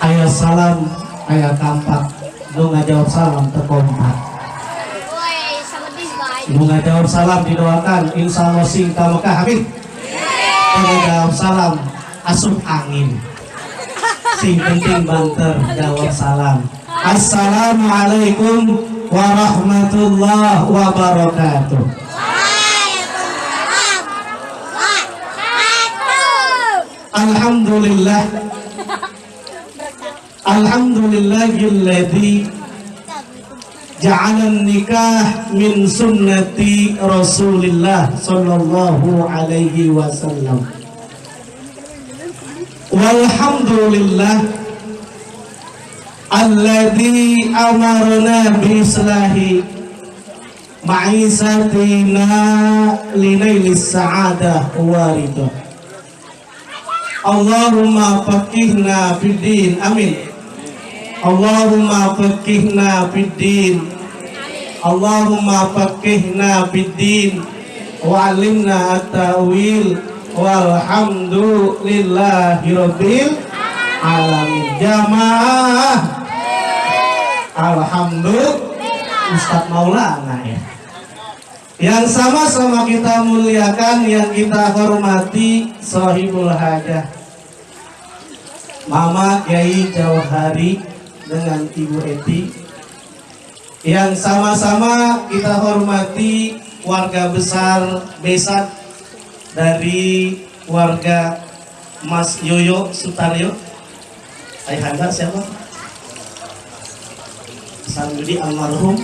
Ayah salam, ayah tampak, lu ngajawab salam terkompak. Lu ngajawab salam didoakan, insya Allah singka Mekah, amin. Lu ngajawab salam, asup angin. Sing penting banter, jawab salam. Assalamualaikum warahmatullahi wabarakatuh. Alhamdulillah. Alhamdulillahilladzi ja'alan nikah min sunnati Rasulillah sallallahu alaihi wasallam. Walhamdulillah alladzi amarna bi islahi ma'isatina linailis sa'adah waridah. Allahumma faqihna fiddin, amin. Allahumma faqihna fiddin, Allahumma faqihna fiddin wa 'allimna at-ta'wil walhamdulillahi rabbil alamin. Jamaah alhamdulillah. Ustaz Maulana ya, yang sama-sama kita muliakan, yang kita hormati sahibul hajah Mama Kiai Jauhari dengan Ibu Eti, yang sama-sama kita hormati warga besar Besat dari warga Mas Yoyo Sutaryo. Ayahanda siapa? Sanjudi almarhum.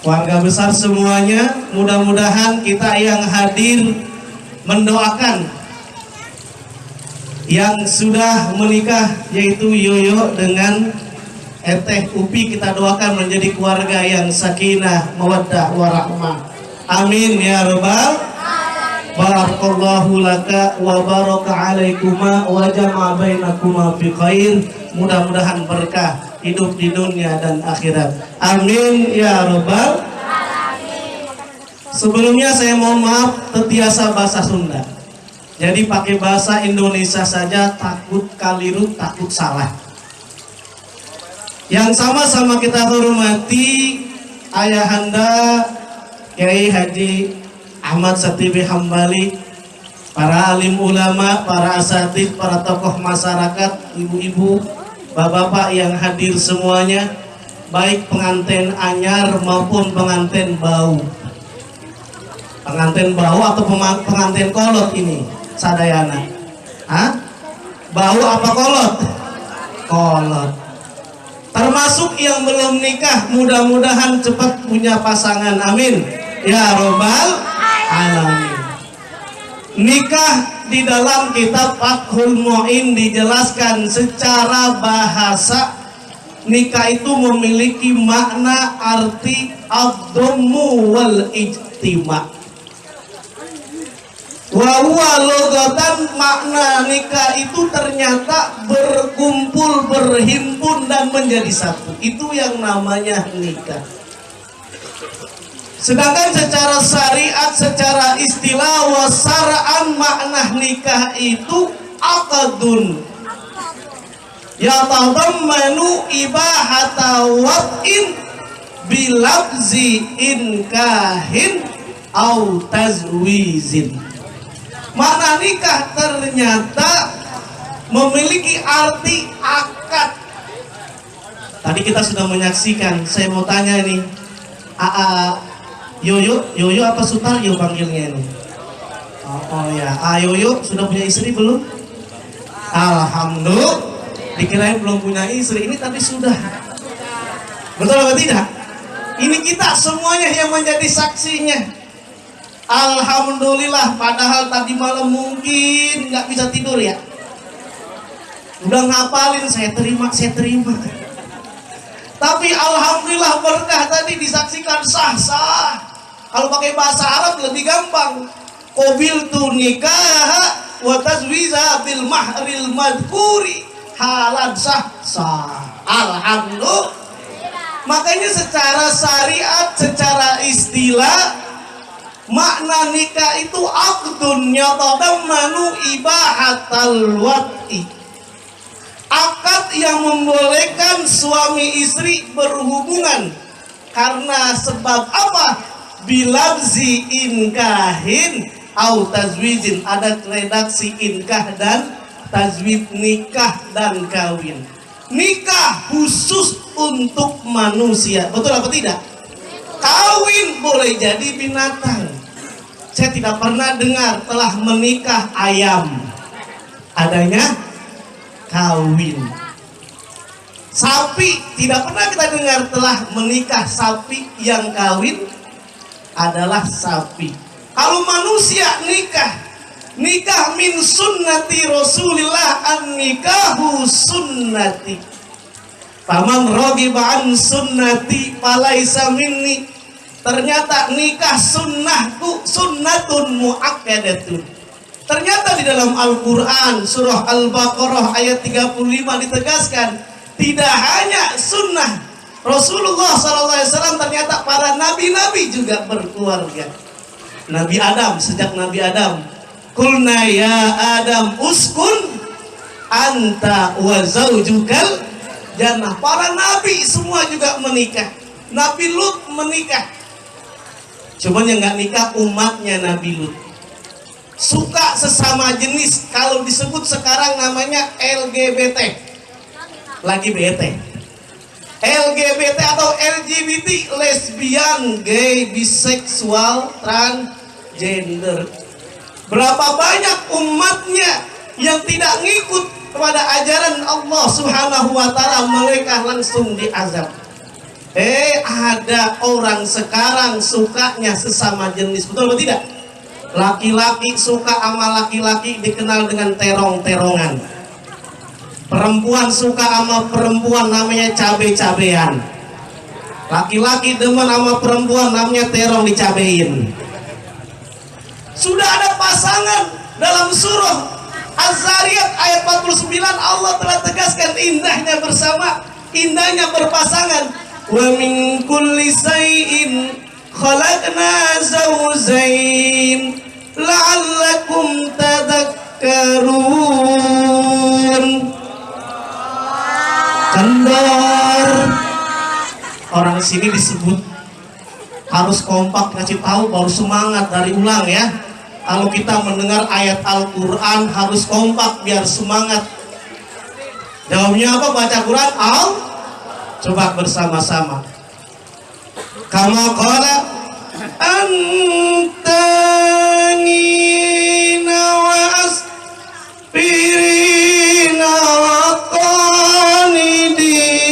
Warga besar semuanya, mudah-mudahan kita yang hadir mendoakan yang sudah menikah, yaitu Yoyo dengan Teh Upi, kita doakan menjadi keluarga yang sakinah, mawaddah, warahmah. Amin ya rabbal. Barakallahu laka wa baraka alaikuma wa jama'a bainakuma fi khair. Mudah-mudahan berkah hidup di dunia dan akhirat. Amin ya rabbal. Sebelumnya saya mohon maaf terbiasa bahasa Sunda. Jadi pakai bahasa Indonesia saja, takut keliru, takut salah. Yang sama-sama kita hormati Ayahanda Kiai Haji Ahmad Satibi Hambali, para alim ulama, para asatidz, para tokoh masyarakat, ibu-ibu, bapak-bapak yang hadir semuanya, baik pengantin anyar maupun pengantin bau. Pengantin bau atau pengantin kolot ini sadayana? Hah? Bau apa kolot? Kolot. Termasuk yang belum nikah, mudah-mudahan cepat punya pasangan, amin ya robbal alamin. Nikah di dalam kitab Fathul Mu'in dijelaskan secara bahasa, nikah itu memiliki makna arti ad-dhammu wal ijtima'. Wa logatan, makna nikah itu ternyata berkumpul, berhimpun dan menjadi satu. Itu yang namanya nikah. Sedangkan secara syariat, secara istilah wasara'an, makna nikah itu aqdun yatadammanu ibahata wad'in bilabzi inkahin au tazwijin. Makna nikah ternyata memiliki arti akad. Tadi kita sudah menyaksikan. Saya mau tanya nih, Yoyo apa Sutaryo panggilnya ini? Oh ya, Yoyo sudah punya istri belum? Alhamdulillah. Dikirain belum punya istri, ini tadi sudah. Betul atau tidak? Ini kita semuanya yang menjadi saksinya. Alhamdulillah, padahal tadi malam mungkin nggak bisa tidur ya. Udah ngapalin, saya terima. Tapi alhamdulillah berkah tadi disaksikan sah-sah. Kalau pakai bahasa Arab lebih gampang. Qabiltu nikah wa tazwiza bil mahril madhkuri halan sah. Alhamdulillah. Makanya secara syariat, secara istilah, makna nikah itu aqdun yatadammanu ibahatal wad'i. Akad yang membolehkan suami istri berhubungan karena sebab apa? Bilabzi inkahin au tazwijin. Ada redaksi inkah dan tazwid, nikah dan kawin. Nikah khusus untuk manusia, betul apa tidak? Kawin boleh jadi binatang. Saya tidak pernah dengar telah menikah ayam. Adanya kawin. Sapi tidak pernah kita dengar telah menikah sapi. Yang kawin adalah sapi. Kalau manusia nikah min sunnati Rasulillah, an nikahu sunnati. Faman raghiba an sunnati falaisa minni. Ternyata nikah sunnahku sunnatun muakkadatun. Ternyata di dalam Al-Quran surah Al-Baqarah ayat 35 ditegaskan, tidak hanya sunnah Rasulullah SAW, ternyata para nabi-nabi juga berkeluarga. Nabi Adam, sejak Nabi Adam, kulna ya Adam uskun anta wa zaujukal jannah. Para nabi semua juga menikah. Nabi Lut menikah. Cuman yang nggak nikah umatnya Nabi Lut. Suka sesama jenis, kalau disebut sekarang namanya LGBT. Lagi bete. LGBT atau LGBT, lesbian, gay, biseksual, transgender. Berapa banyak umatnya yang tidak ngikut kepada ajaran Allah Subhanahu wa Ta'ala, mereka langsung diazab. Ada orang sekarang sukanya sesama jenis, betul atau tidak? Laki-laki suka sama laki-laki dikenal dengan terong-terongan. Perempuan suka sama perempuan namanya cabe-cabean. Laki-laki demen sama perempuan namanya terong dicabein. Sudah ada pasangan dalam surah Az-Zariyat ayat 49, Allah telah tegaskan indahnya bersama, indahnya berpasangan. Wa min kulli shay'in khalaqna zawjayn la'allakum tadhakkarun. Kendor. Orang sini disebut harus kompak ngasih tahu baru semangat dari ulang ya. Kalau kita mendengar ayat Al-Quran harus kompak biar semangat. Jawabnya apa? Baca Quran coba bersama-sama. Kama qala antangina wa aspirina wa qanidin.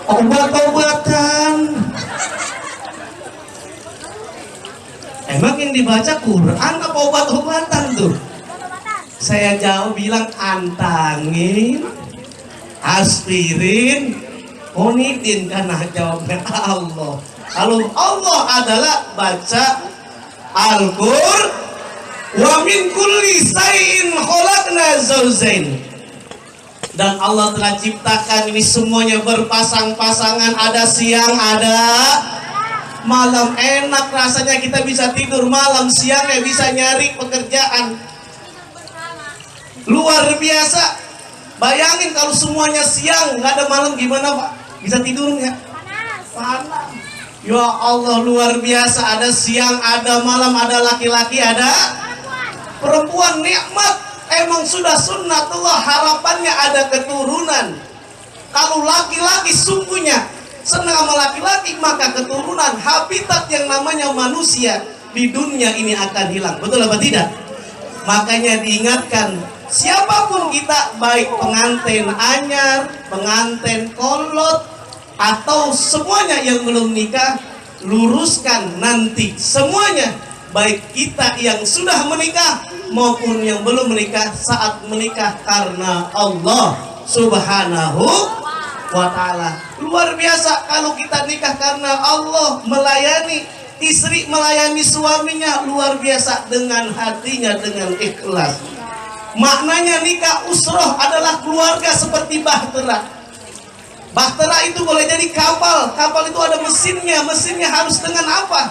Obat-obatan. Emang yang dibaca Quran apa obat-obatan tuh? Saya jauh bilang antangin, aspirin, konidin, karena jawabnya Allah. Kalau Allah adalah baca Al-Qur'an, wa min kulli shay'in khalaqna zawjayn. Dan Allah telah ciptakan ini semuanya berpasang-pasangan, ada siang, ada malam. Enak rasanya kita bisa tidur malam, siangnya bisa nyari pekerjaan. Luar biasa. Bayangin kalau semuanya siang, nggak ada malam, gimana Pak? Bisa tidur nggak? Panas. Ya Allah, luar biasa. Ada siang, ada malam, ada laki-laki, ada perempuan. Nikmat. Emang sudah sunnatullah, harapannya ada keturunan. Kalau laki-laki sungguhnya senang sama laki-laki, maka keturunan, habitat yang namanya manusia di dunia ini akan hilang. Betul apa tidak? Makanya diingatkan, siapapun kita, baik pengantin anyar, pengantin kolot, atau semuanya yang belum nikah, luruskan nanti semuanya, baik kita yang sudah menikah maupun yang belum menikah, saat menikah karena Allah Subhanahu wa Ta'ala. Luar biasa kalau kita nikah karena Allah, melayani istri, melayani suaminya, luar biasa dengan hatinya, dengan ikhlas. Maknanya nikah usroh adalah keluarga seperti bahtera. Bahtera itu boleh jadi kapal. Kapal itu ada mesinnya. Mesinnya harus dengan apa?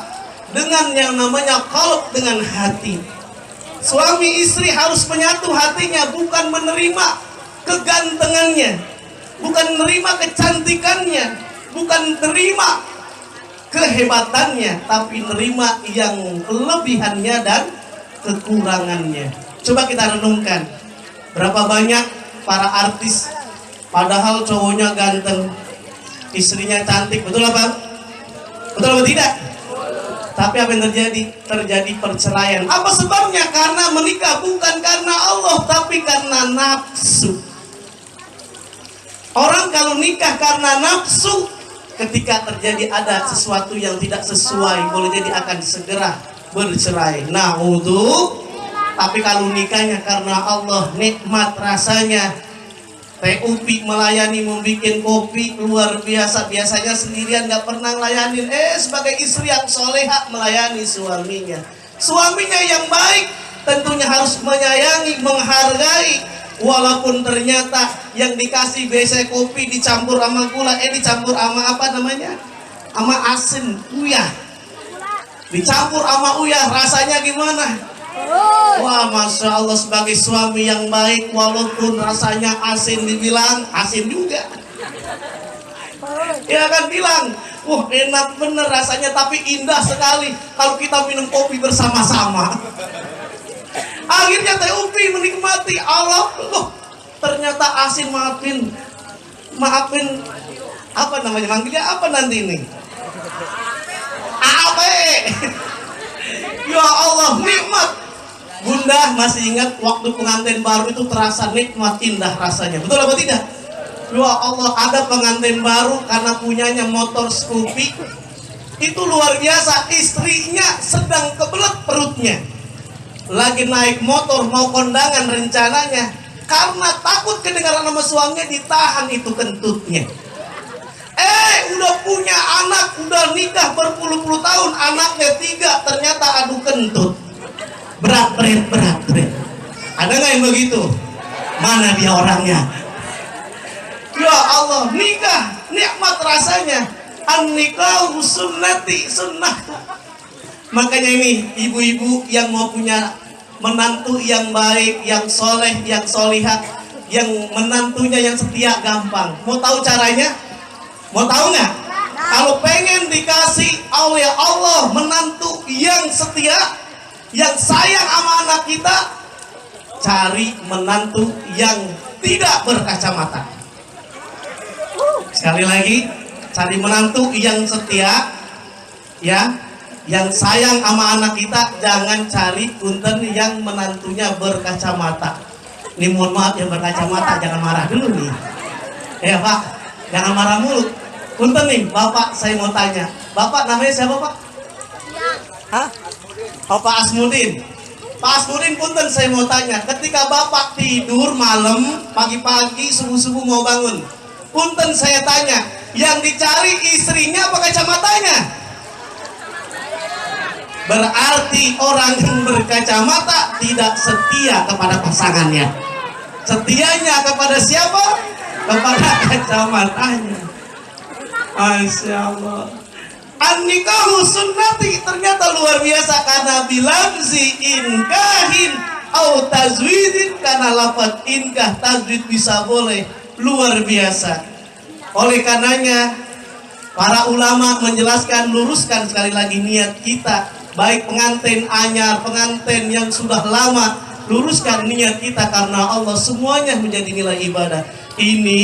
Dengan yang namanya qalb, dengan hati. Suami istri harus menyatu hatinya, bukan menerima kegantengannya, bukan menerima kecantikannya, bukan menerima kehebatannya, tapi menerima yang kelebihannya dan kekurangannya. Coba kita renungkan, berapa banyak para artis padahal cowoknya ganteng, istrinya cantik, betul apa? Betul apa tidak? Tapi apa yang terjadi? Terjadi perceraian. Apa sebabnya? Karena menikah bukan karena Allah, tapi karena nafsu. Orang kalau nikah karena nafsu, ketika terjadi ada sesuatu yang tidak sesuai, boleh jadi akan segera bercerai. Nah, tapi kalau nikahnya karena Allah, nikmat rasanya. Teh Upi melayani, membuat kopi luar biasa. Biasanya sendirian gak pernah ngelayanin. Sebagai istri yang soleha melayani suaminya. Suaminya yang baik tentunya harus menyayangi, menghargai. Walaupun ternyata yang dikasih biasa kopi dicampur sama gula, dicampur sama apa namanya? Sama asin, uyah. Dicampur sama uyah, rasanya gimana? Wah, Masya Allah, sebagai suami yang baik, walaupun rasanya asin, dibilang asin juga. Dia akan bilang, wah enak bener rasanya, tapi indah sekali kalau kita minum kopi bersama-sama. Akhirnya Teh Upi menikmati, Allah, ternyata asin, maafin, apa namanya, manggilnya apa nanti ini? Ape. Ya Allah, nikmat. Bunda masih ingat waktu pengantin baru itu terasa nikmat, indah rasanya. Betul apa tidak? Ya Allah, ada pengantin baru karena punyanya motor Scoopy. Itu luar biasa, istrinya sedang kebelet perutnya. Lagi naik motor mau kondangan rencananya. Karena takut kedengaran sama suaminya, ditahan itu kentutnya. Udah punya anak, udah nikah berpuluh-puluh tahun, anaknya 3, ternyata adu kentut. Berat. Ada nggak yang begitu? Mana dia orangnya? Ya Allah, nikah nikmat rasanya. An-nikahu sunnati, sunnah. Makanya ini ibu-ibu yang mau punya menantu yang baik, yang soleh, yang solihah, yang menantunya yang setia, gampang. Mau tahu caranya? Mau tahu nggak? Kalau pengen dikasih oleh Allah menantu yang setia, yang sayang sama anak kita, cari menantu yang tidak berkacamata. Sekali lagi, cari menantu yang setia, ya, yang sayang sama anak kita. Jangan cari punten yang menantunya berkacamata. Ini mohon maaf, yang berkacamata jangan marah dulu nih. Ya Pak, jangan marah mulu. Punten nih, Bapak, saya mau tanya. Bapak namanya siapa Pak? Hah? Pak Asmudin. Pak Asmudin, punten saya mau tanya. Ketika Bapak tidur malam, pagi-pagi, subuh-subuh mau bangun, punten saya tanya, yang dicari istrinya apa kacamatanya? Berarti orang yang berkacamata tidak setia kepada pasangannya. Setianya kepada siapa? Kepada kacamatanya. Masya Allah. An-nikahu sunnati, ternyata luar biasa. Karena bilamzi inkahin au tazwidin, karena lafaz inkah tazwid bisa boleh. Luar biasa. Oleh karenanya para ulama menjelaskan, luruskan sekali lagi niat kita, baik pengantin anyar, pengantin yang sudah lama, luruskan niat kita karena Allah. Semuanya menjadi nilai ibadah. Ini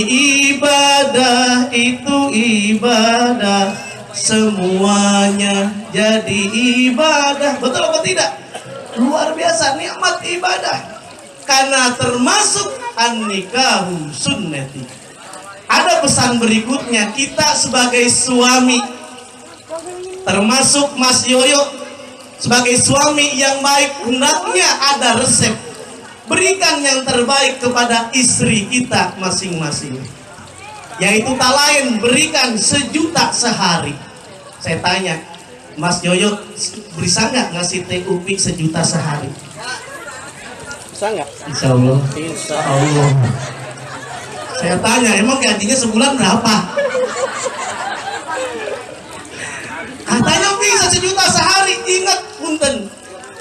ibadah, itu ibadah, semuanya jadi ibadah. Betul apa tidak? Luar biasa nikmat ibadah. Karena termasuk an-nikahu sunnati. Ada pesan berikutnya, kita sebagai suami, termasuk Mas Yoyo, sebagai suami yang baik, hendaknya ada resep. Berikan yang terbaik kepada istri kita masing-masing. Yaitu tak lain, berikan 1 juta sehari. Saya tanya, Mas Yoyo bisa nggak ngasih Teh Upi 1 juta sehari? Bisa nggak? Insya Allah. Insya Allah. Saya tanya, emang gajinya sebulan berapa? Katanya bisa 1 juta sehari. Ingat punten,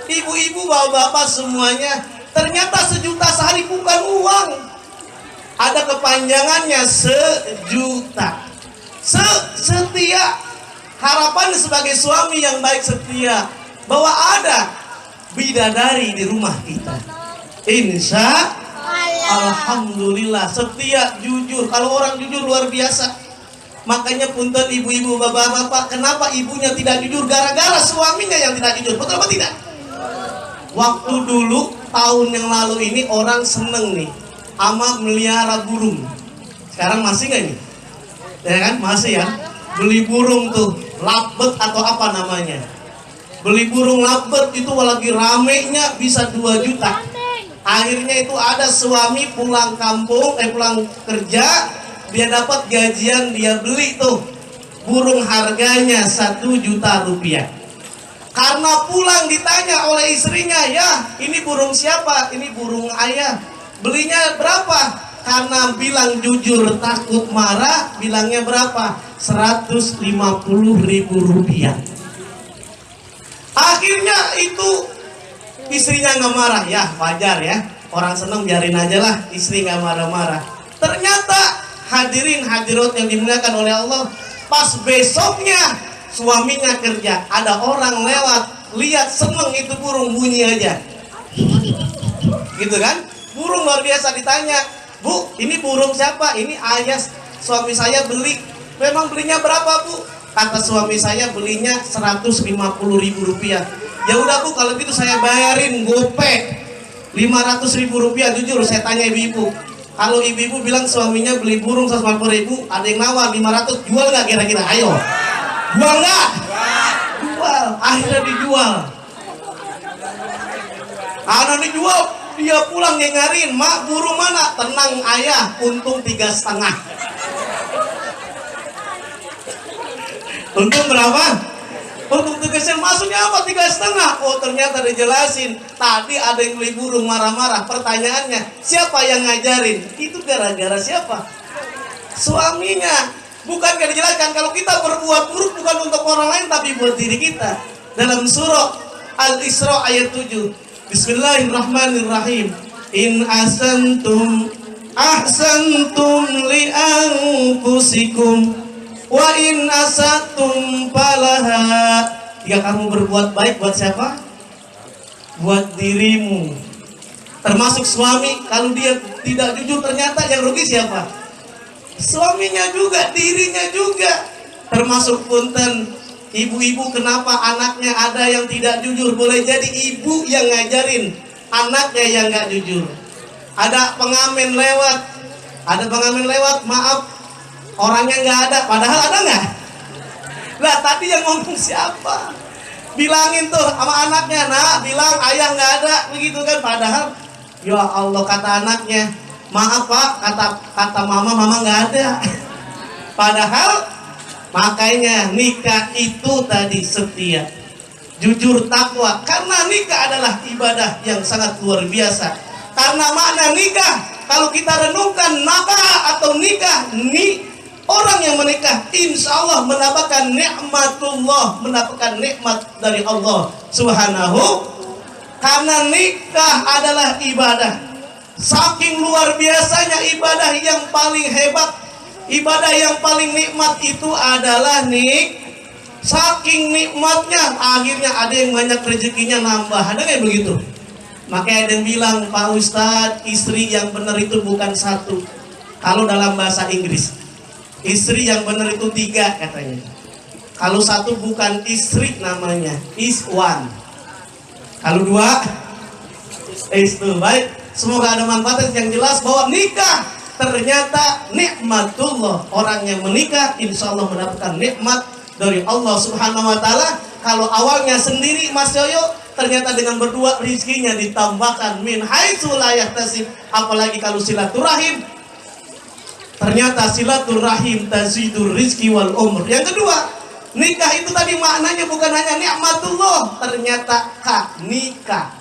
Ibu-ibu, bapak-bapak semuanya, ternyata 1 juta sehari bukan uang. Ada kepanjangannya 1 juta. Setia. Harapan sebagai suami yang baik setia, bahwa ada bidadari di rumah kita. Insya Alhamdulillah, setia, jujur. Kalau orang jujur luar biasa. Makanya punten ibu-ibu, bapak-bapak, kenapa ibunya tidak jujur? Gara-gara suaminya yang tidak jujur. Betul apa tidak? Waktu dulu, tahun yang lalu ini orang seneng nih ama melihara burung. Sekarang masih nggak nih? Ya kan, masih ya. Beli burung tuh, lovebird atau apa namanya. Beli burung lovebird itu lagi ramenya bisa 2 juta. Akhirnya itu ada suami pulang kampung, pulang kerja, dia dapat gajian, dia beli tuh burung, harganya 1 juta rupiah. Karena pulang ditanya oleh istrinya, ya ini burung siapa? Ini burung ayah. Belinya berapa? Karena bilang jujur takut marah, bilangnya berapa? 150.000 rupiah. Akhirnya itu istrinya nggak marah, ya wajar ya, orang seneng biarin aja lah, istri nggak marah-marah. Ternyata hadirin hadirat yang dimuliakan oleh Allah, pas besoknya suaminya kerja, ada orang lewat, lihat seneng itu burung, bunyi aja gitu kan, burung luar biasa. Ditanya, Bu, ini burung siapa? Ini ayah suami saya beli. Memang belinya berapa, Bu? Kata suami saya belinya 150.000 rupiah. Ya udah Bu, kalau gitu saya bayarin gopay 500.000 rupiah. Jujur saya tanya ibu-ibu, kalau ibu-ibu bilang suaminya beli burung 150.000, ada yang nawar 500, jual nggak kira-kira? Ayo, jual nggak? Jual. Akhirnya dijual. Anak dijual, dia pulang nyengarin, Mak burung mana? Tenang ayah, untung 3,5. Untung berapa? Untung 3,5. Maksudnya apa 3,5? Oh ternyata dijelasin, tadi ada yang beli burung marah-marah. Pertanyaannya, siapa yang ngajarin? Itu gara-gara siapa? Suaminya. Bukan gak dijelaskan, kalau kita berbuat buruk bukan untuk orang lain tapi buat diri kita. Dalam surah Al-Isra ayat 7, Bismillahirrahmanirrahim. In ahsantum li anfusikum wa in asatum falaha. Jika kamu berbuat baik buat siapa? Buat dirimu. Termasuk suami, kalau dia tidak jujur ternyata yang rugi siapa? Suaminya juga, dirinya juga. Termasuk punten ibu-ibu, kenapa anaknya ada yang tidak jujur? Boleh jadi ibu yang ngajarin anaknya yang gak jujur. Ada pengamen lewat, maaf orangnya nggak ada, padahal ada nggak? Lah tadi yang ngomong siapa? Bilangin tuh sama anaknya, nak bilang ayah nggak ada, begitu kan? Padahal ya Allah, kata anaknya, maaf Pak, kata mama nggak ada. Padahal makanya nikah itu tadi setia, jujur, takwa. Karena nikah adalah ibadah yang sangat luar biasa. Karena makna nikah, kalau kita renungkan nakah atau nikah, orang yang menikah insya Allah mendapatkan nikmatullah, mendapatkan nikmat dari Allah Subhanahu. Karena nikah adalah ibadah. Saking luar biasanya ibadah yang paling hebat, ibadah yang paling nikmat itu adalah saking nikmatnya akhirnya ada yang banyak rezekinya nambah. Ada nggak begitu? Makanya ada yang bilang, Pak Ustadz, istri yang benar itu bukan 1. Kalau dalam bahasa Inggris, istri yang benar itu 3 katanya. Kalau 1 bukan istri namanya, is one. Kalau 2 is 2. Baik, semoga ada manfaat yang jelas bahwa nikah ternyata nikmatullah. Orang yang menikah insya Allah mendapatkan nikmat dari Allah Subhanahu wa Ta'ala. Kalau awalnya sendiri Mas Yoyo, ternyata dengan berdua rizkinya ditambahkan min haitsu la yahtasib. Apalagi kalau silaturahim, ternyata silaturahim tazidur rizki wal umur. Yang kedua, nikah itu tadi maknanya bukan hanya nikmatullah, ternyata nikah.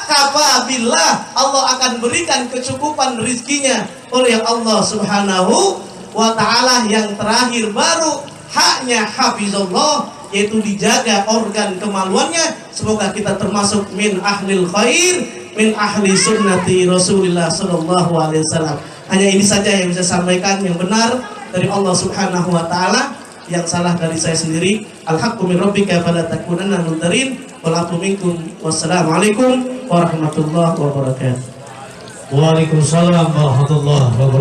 Kafabillah, Allah akan berikan kecukupan rizkinya oleh Allah Subhanahu wa Ta'ala. Yang terakhir baru haknya hafizullah, yaitu dijaga organ kemaluannya. Semoga kita termasuk min ahlil khair, min ahli sunnati Rasulullah sallallahu alaihi wasallam. Hanya ini saja yang bisa sampaikan, yang benar dari Allah Subhanahu wa taala, yang salah dari saya sendiri. Al-haqqu min rabbika fala takunanna mumtarin. Walakum minkum. Wassalamualaikum warahmatullahi wabarakatuh. Waalaikumsalam warahmatullahi wabarakatuh.